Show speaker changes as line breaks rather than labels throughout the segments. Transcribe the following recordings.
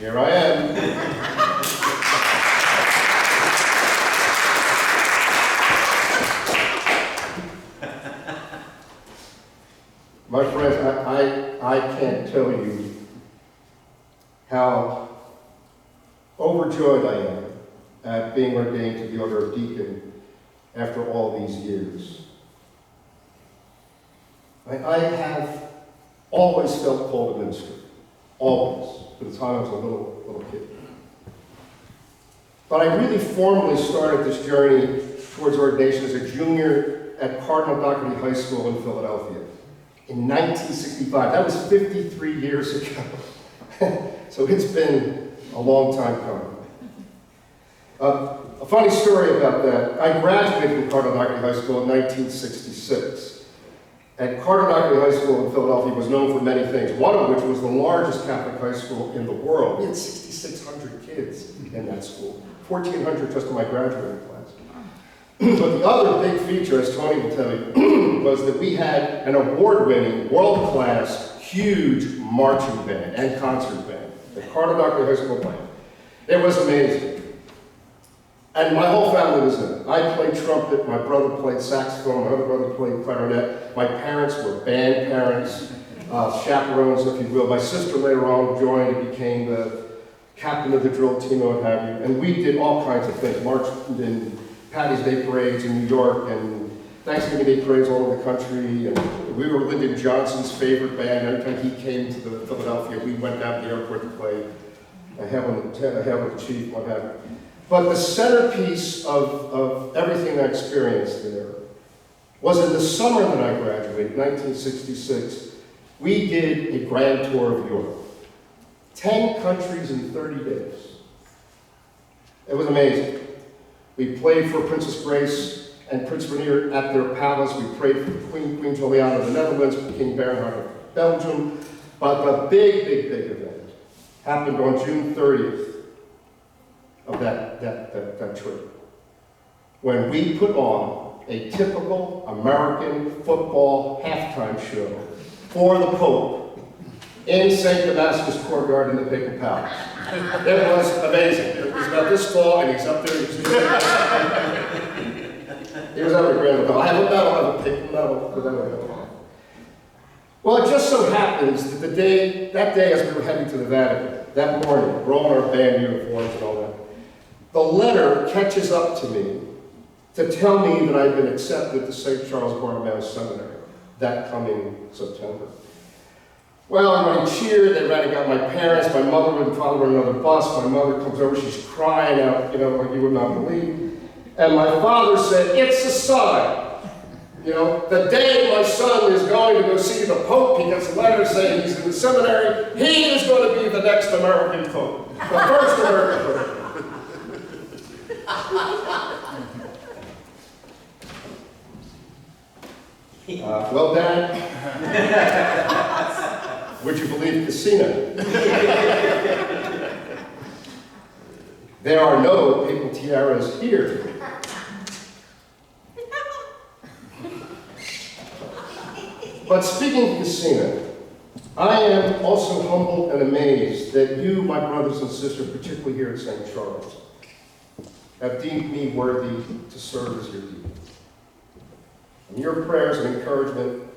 here I am. My friends, I can't tell you how overjoyed I am at being ordained to the order of deacon after all these years. I have always felt called to ministry, always, from the time I was a little kid. But I really formally started this journey towards ordination as a junior at Cardinal Doherty High School in Philadelphia in 1965. That was 53 years ago. So it's been a long time coming. A funny story about that. I graduated from Cardinal Doherty High School in 1966. And Cardinal Doherty High School in Philadelphia was known for many things, one of which was the largest Catholic high school in the world. We had 6,600 kids in that school, 1,400 just in my graduating class. But the other big feature, as Tony will tell you, was that we had an award-winning, world-class, huge marching band and concert band, the Cardinal Doherty High School band. It was amazing. And my whole family was in it. I played trumpet, my brother played saxophone, my other brother played clarinet. My parents were band parents, chaperones, if you will. My sister later on joined and became the captain of the drill team and what have you. And we did all kinds of things, marched in Patty's Day parades in New York and Thanksgiving Day parades all over the country. And we were Lyndon Johnson's favorite band. Every time he came to Philadelphia, we went down to the airport to play Hail with the Chief, what have you. But the centerpiece of everything I experienced there was in the summer that I graduated, 1966, we did a grand tour of Europe. 10 countries in 30 days. It was amazing. We played for Princess Grace and Prince Rainier at their palace. We prayed for Queen Juliana of the Netherlands, for King Bernhard of Belgium. But the big event happened on June 30th. Of that trip, when we put on a typical American football halftime show for the Pope in St. Damascus courtyard in the Papal Palace. It was amazing. It was about this tall, and he's up there. He was having a grand medal. I have a medal, I have a paper medal, because I don't know. Well, it just so happens that that day as we were heading to the Vatican, that morning, we're all in our band uniforms and all that, the letter catches up to me to tell me that I've been accepted to St. Charles Borromeo Seminary that coming September. Well, everybody cheered, they ran and got my parents, my mother and father were on another bus, my mother comes over, she's crying out, like you would not believe. And my father said, it's a sign. The day my son is going to go see the Pope, he gets a letter saying he's in the seminary, he is going to be the next American Pope, the first American Pope. Well, Dad, would you believe casino? There are no papal tiaras here. But speaking of casino, I am also humbled and amazed that you, my brothers and sisters, particularly here at St. Charles, have deemed me worthy to serve as your deacon. And your prayers and encouragement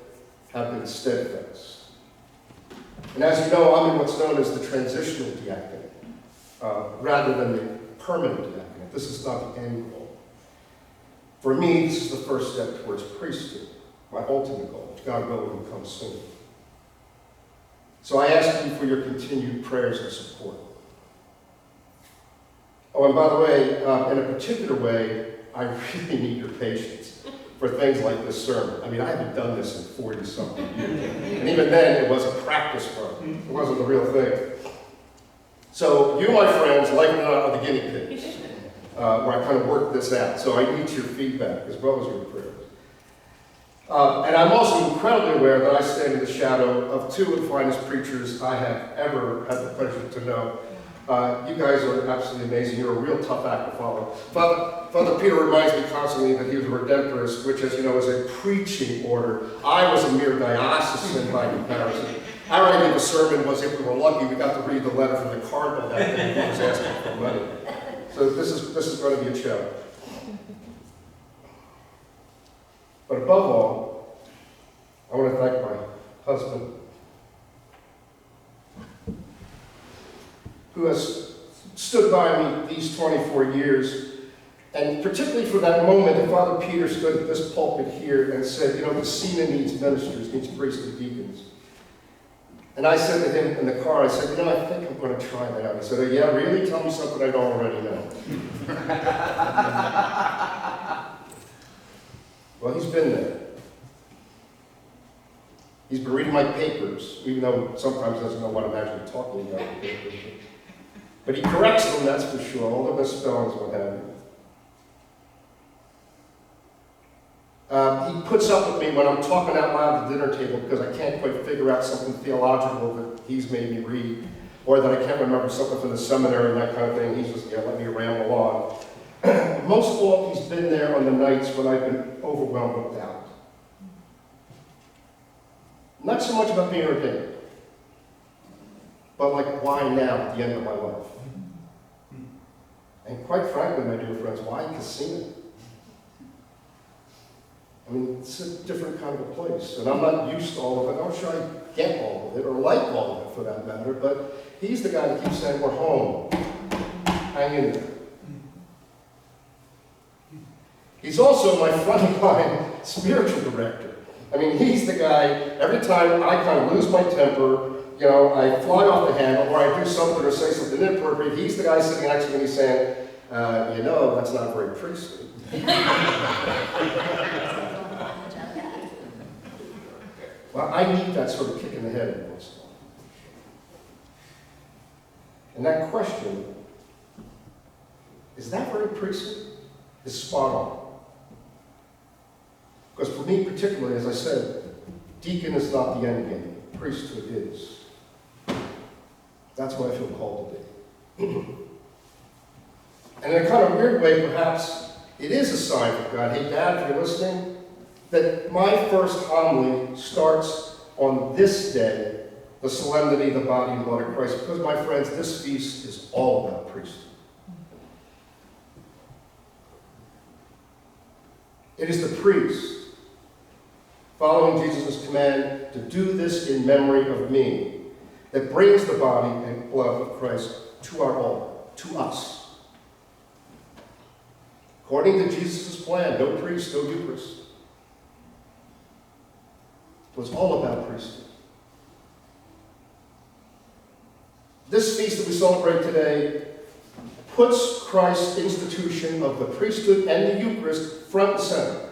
have been steadfast. And as you know, I'm in what's known as the transitional diaconate, rather than the permanent diaconate. This is not the end goal. For me, this is the first step towards priesthood, my ultimate goal, which God willing will come soon. So I ask you for your continued prayers and support. Oh, and by the way, in a particular way, I really need your patience for things like this sermon. I mean, I haven't done this in 40-something years. And even then, it was a practice run. It wasn't the real thing. So you, my friends, like it or not, are the guinea pigs, where I kind of worked this out. So I need your feedback as well as your prayers. And I'm also incredibly aware that I stand in the shadow of two of the finest preachers I have ever had the pleasure to know. You guys are absolutely amazing. You're a real tough act to follow. Father Peter reminds me constantly that he was a redemptorist, which, as you know, is a preaching order. I was a mere diocesan by comparison. Our idea of a sermon was, if we were lucky, we got to read the letter from the cardinal that day who was asking for money. So this is going to be a challenge. But above all, I want to thank my husband, who has stood by me these 24 years, and particularly for that moment that Father Peter stood at this pulpit here and said, you know, Messina needs ministers, needs priests and deacons. And I said to him in the car, I said, you know, I think I'm going to try that out. He said, oh, yeah, really? Tell me something I don't already know. Well, he's been there. He's been reading my papers, even though sometimes he doesn't know what I'm actually talking about. But he corrects them, that's for sure, all the misspellings, what have you. He puts up with me when I'm talking out loud at the dinner table because I can't quite figure out something theological that he's made me read, or that I can't remember something from the seminary and that kind of thing. He's just, let me ramble on. Most of all, he's been there on the nights when I've been overwhelmed with doubt. Not so much about being ordained, but like, why now at the end of my life? And quite frankly, my dear friends, why Casino? I mean, it's a different kind of a place, and I'm not used to all of it. I'm sure I get all of it, or like all of it for that matter, but he's the guy that keeps saying, we're home. Hang in there. He's also my frontline spiritual director. I mean, he's the guy, every time I kind of lose my temper, you know, I fly off the handle, or I do something or say something inappropriate, he's the guy sitting next to me and he's saying, you know, that's not very priestly. Well, I need that sort of kick in the head every once in a while. And that question, is that very priestly? Is spot on. Because for me particularly, as I said, deacon is not the end game. Priesthood is. That's what I feel called to be. And in a kind of weird way, perhaps, it is a sign from God. Hey, Dad, if you're listening, that my first homily starts on this day, the solemnity of the body and blood of Christ, because, my friends, this feast is all about priesthood. It is the priest, following Jesus' command to do this in memory of me, that brings the body and blood of Christ to our altar, to us. According to Jesus' plan, no priest, no Eucharist. It was all about priesthood. This feast that we celebrate today puts Christ's institution of the priesthood and the Eucharist front and center.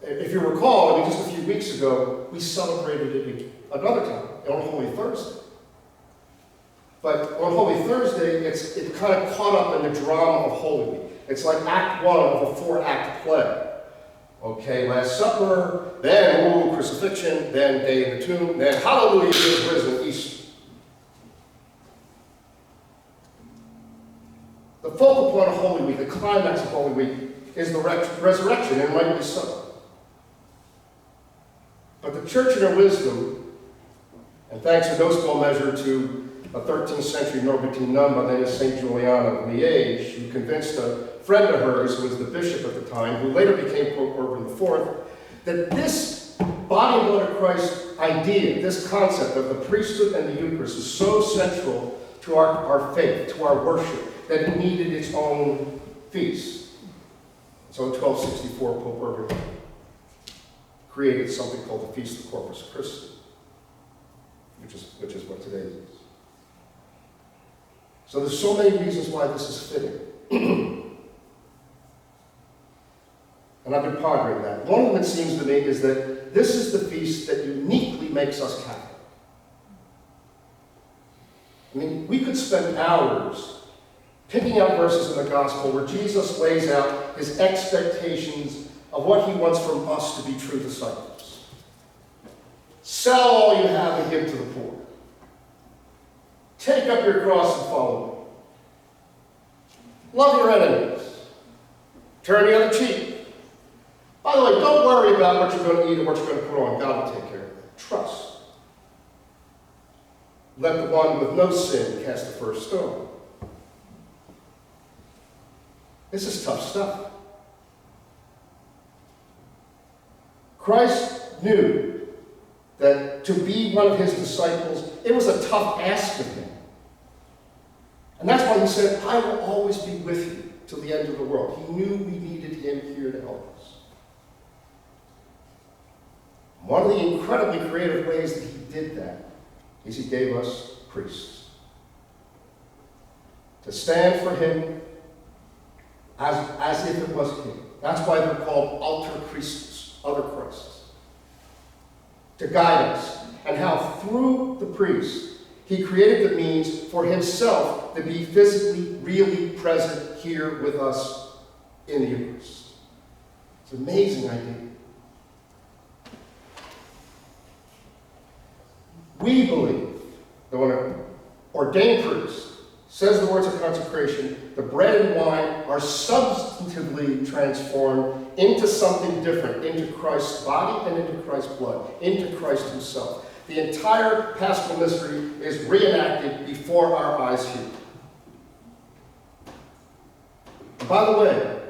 If you recall, I mean, just a few weeks ago, we celebrated it another time, on Holy Thursday. But on Holy Thursday, it kind of caught up in the drama of Holy Week. It's like Act 1 of a 4-act play. Okay, Last Supper, then, crucifixion, then Day in the Tomb, then Hallelujah, He is risen, Easter. The focal point of Holy Week, the climax of Holy Week, is the resurrection, and rightly so. But the Church in her wisdom, and thanks in no small measure to a 13th century Norbertine nun by the name of St. Juliana of Liège, who convinced a friend of hers, who was the bishop at the time, who later became Pope Urban IV, that this body and blood of Christ idea, this concept of the priesthood and the Eucharist is so central to our faith, to our worship, that it needed its own feast. So in 1264, Pope Urban created something called the Feast of Corpus Christi, which is what today is. So there's so many reasons why this is fitting. And I've been pondering that. One of them, it seems to me, is that this is the feast that uniquely makes us Catholic. I mean, we could spend hours picking out verses in the gospel where Jesus lays out his expectations of what he wants from us to be true disciples. Sell all you have and give to the poor. Take up your cross and follow me. Love your enemies. Turn the other cheek. By the way, don't worry about what you're going to eat or what you're going to put on. God will take care of it. trust. Let the one with no sin cast the first stone. This is tough stuff. Christ knew that to be one of his disciples, it was a tough ask of him. And that's why he said, I will always be with you till the end of the world. He knew we needed him here to help us. One of the incredibly creative ways that he did that is he gave us priests to stand for him as if it was him. That's why they're called alter Christus, other Christs, to guide us. And how through the priest, he created the means for himself to be physically, really present here with us in the Eucharist. It's an amazing idea. We believe that when an ordained priest says the words of consecration, the bread and wine are substantively transformed into something different, into Christ's body and into Christ's blood, into Christ himself. The entire Paschal mystery is reenacted before our eyes here. And by the way,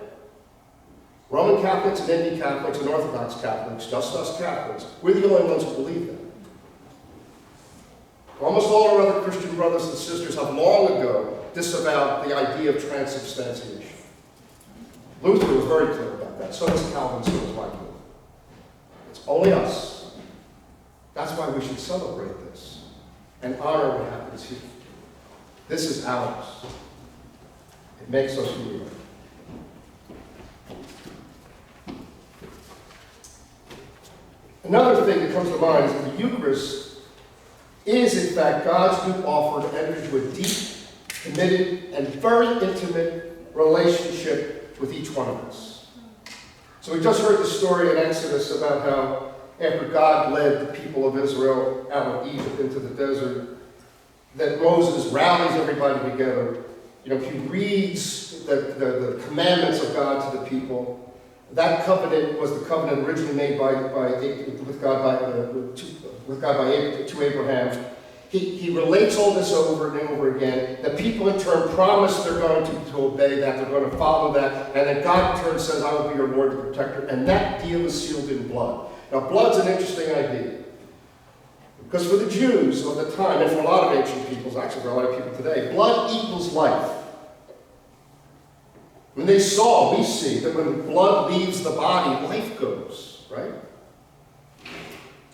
Roman Catholics and Indian Catholics and Orthodox Catholics, just us Catholics, we're the only ones who believe that. Almost all our other Christian brothers and sisters have long ago disavowed the idea of transubstantiation. Luther was very clear about that. So does Calvin, so does Wycliffe. It's only us. That's why we should celebrate this and honor what happens here. This is ours. It makes us who we are. Another thing that comes to mind is that the Eucharist is, in fact, God's new offer to enter into a deep, committed, and very intimate relationship with each one of us. So we just heard the story in Exodus about how after God led the people of Israel out of Egypt into the desert, that Moses rallies everybody together. He reads the commandments of God to the people. That covenant was the covenant originally made with God to Abraham. He relates all this over and over again. The people in turn promise they're going to obey that, they're going to follow that, and then God in turn says, I will be your Lord and protector, and that deal is sealed in blood. Now, blood's an interesting idea. Because for the Jews of the time, and for a lot of ancient peoples, actually for a lot of people today, blood equals life. When we see that when blood leaves the body, life goes, right?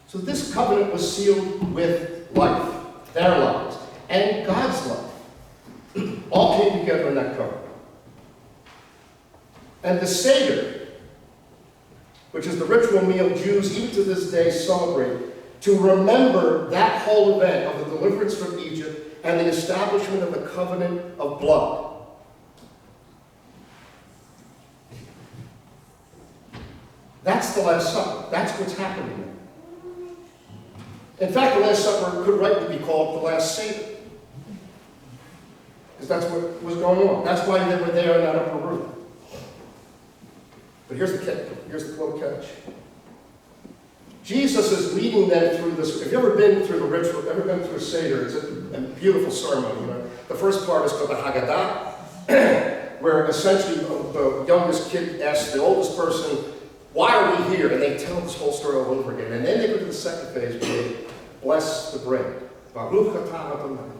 So this covenant was sealed with life, their lives, and God's life. All came together in that covenant. And the Seder, which is the ritual meal Jews even to this day celebrate, to remember that whole event of the deliverance from Egypt and the establishment of the covenant of blood. That's the Last Supper. That's what's happening now. In fact, the Last Supper could rightly be called the Last Seder. Because that's what was going on. That's why they were there in that upper room. But here's the catch. Here's the little catch. Jesus is leading them through this. Have you ever been through the ritual, ever been through a Seder? It's a beautiful ceremony. The first part is called the Haggadah, where essentially the youngest kid asks the oldest person, why are we here? And they tell this whole story all over again. And then they go to the second phase where they bless the bread. Baruch atah Adonai.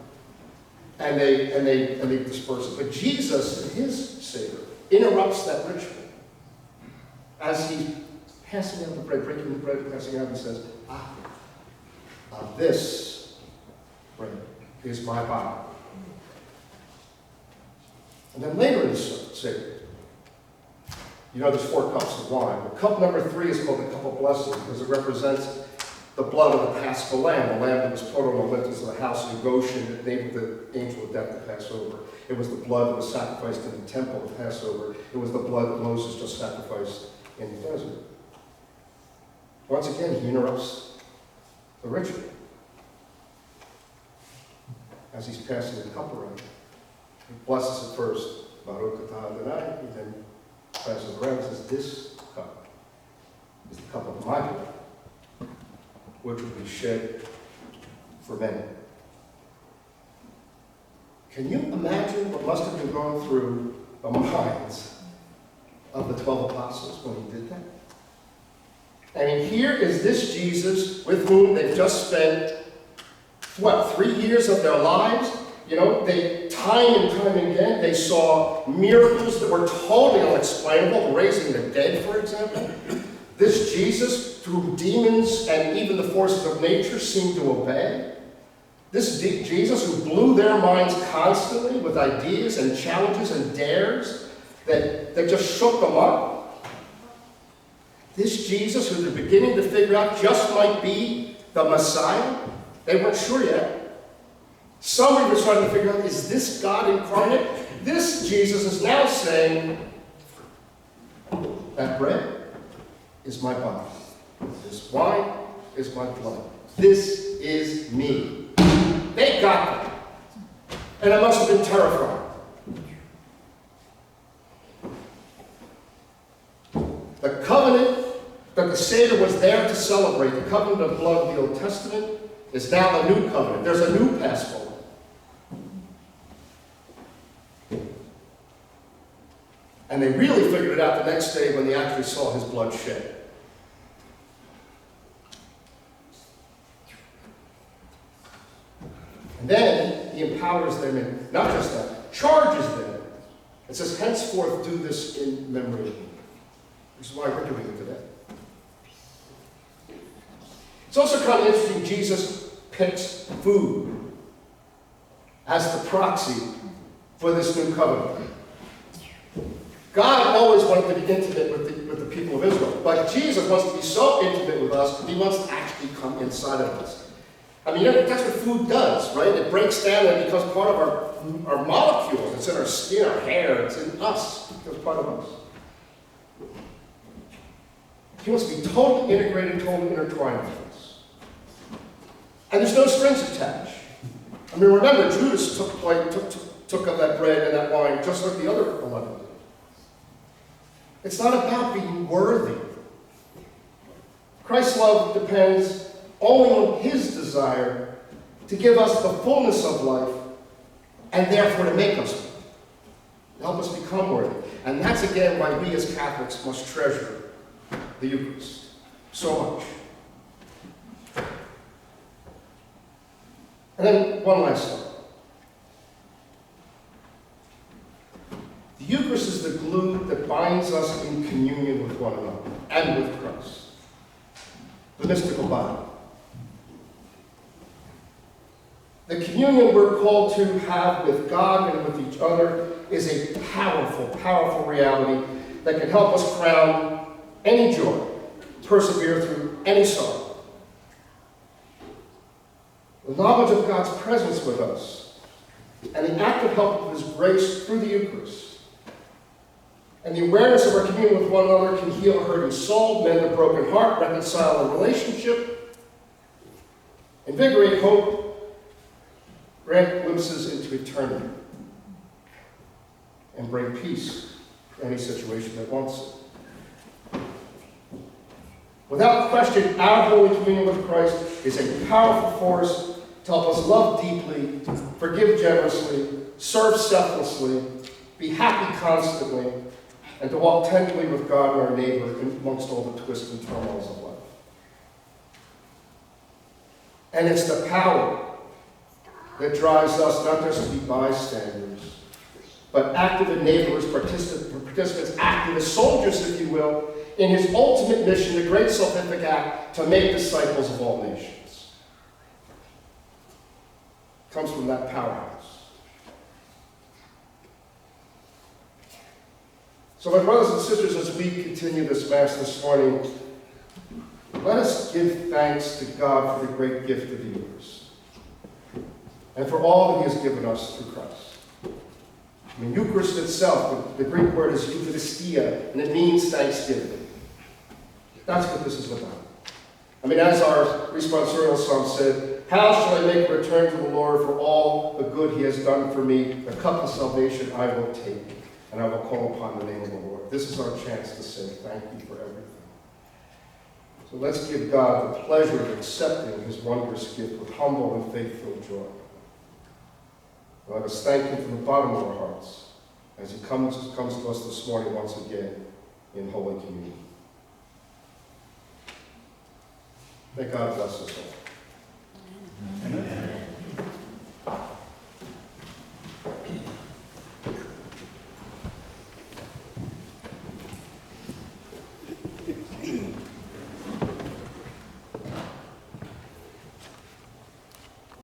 And they disperse it. But Jesus, in his Seder, interrupts that ritual. As he's passing out the bread, breaking the bread and passing out, he says, this bread is my body. And then later in the Seder, there's 4 cups of wine. The cup number 3 is called the cup of blessing because it represents the blood of the Paschal lamb, the lamb that was put on the lintels of the house in Goshen that enabled the angel of death to pass over. It was the blood that was sacrificed in the temple of Passover. It was the blood that Moses just sacrificed in the desert. Once again, he interrupts the ritual as he's passing the cup around. He blesses it first, Baruch atah Adonai, and then passes around and says, this cup is the cup of my blood. which will be shed for many. Can you imagine what must have been going through the minds of the 12 apostles when he did that? I mean, here is this Jesus with whom they've just spent, 3 years of their lives? You know, time and time again, they saw miracles that were totally unexplainable, raising the dead, for example. This Jesus, through demons and even the forces of nature, seemed to obey. This Jesus who blew their minds constantly with ideas and challenges and dares that just shook them up. This Jesus who they're beginning to figure out just might be the Messiah. They weren't sure yet. Some were trying to figure out, is this God incarnate? This Jesus is now saying, that bread is my body. This wine is my blood. This is me. They got that. And it must have been terrifying. The covenant that the Seder was there to celebrate, the covenant of blood of the Old Testament, is now the new covenant. There's a new Passover. And they really figured it out the next day when they actually saw his blood shed. And then he empowers them, and not just that, charges them. It says, henceforth do this in memory of me. Which is why we're doing it today. It's also kind of interesting, Jesus picks food as the proxy for this new covenant. God always wanted to be intimate with the people of Israel, but Jesus wants to be so intimate with us, he wants to actually come inside of us. I mean, that's what food does, right? It breaks down and becomes part of our molecules. It's in our skin, our hair, it's in us. It becomes part of us. He wants to be totally integrated, totally intertwined with us. And there's no strings attached. I mean, remember, Judas took of that bread and that wine just like the other 11 did. It's not about being worthy. Christ's love depends only on his desire to give us the fullness of life and therefore to make us worthy, to help us become worthy. And that's again why we as Catholics must treasure the Eucharist so much. And then one last thing. The Eucharist is the glue that binds us in communion with one another and with Christ. The mystical body. The communion we're called to have with God and with each other is a powerful, powerful reality that can help us crown any joy, persevere through any sorrow. The knowledge of God's presence with us and the active help of his grace through the Eucharist and the awareness of our communion with one another can heal a hurting soul, mend a broken heart, reconcile a relationship, invigorate hope, grant glimpses into eternity, and bring peace to any situation that wants it. Without question, our Holy Communion with Christ is a powerful force to help us love deeply, forgive generously, serve selflessly, be happy constantly, and to walk tenderly with God and our neighbor amongst all the twists and turmoils of life. And it's the power that drives us not just to be bystanders, but active enablers, participants, active soldiers, if you will, in his ultimate mission, the great salvific act, to make disciples of all nations. It comes from that powerhouse. So my brothers and sisters, as we continue this Mass this morning, let us give thanks to God for the great gift of the Eucharist and for all that he has given us through Christ. I mean, Eucharist itself, the Greek word is Eucharistia, and it means thanksgiving. That's what this is about. I mean, as our responsorial psalm said, how shall I make a return to the Lord for all the good he has done for me? The cup of salvation I will take, and I will call upon the name of the Lord. This is our chance to say thank you for everything. So let's give God the pleasure of accepting his wondrous gift with humble and faith-filled joy. Let us thank him from the bottom of our hearts as he comes to us this morning once again in Holy Communion. May God bless us all.
Amen.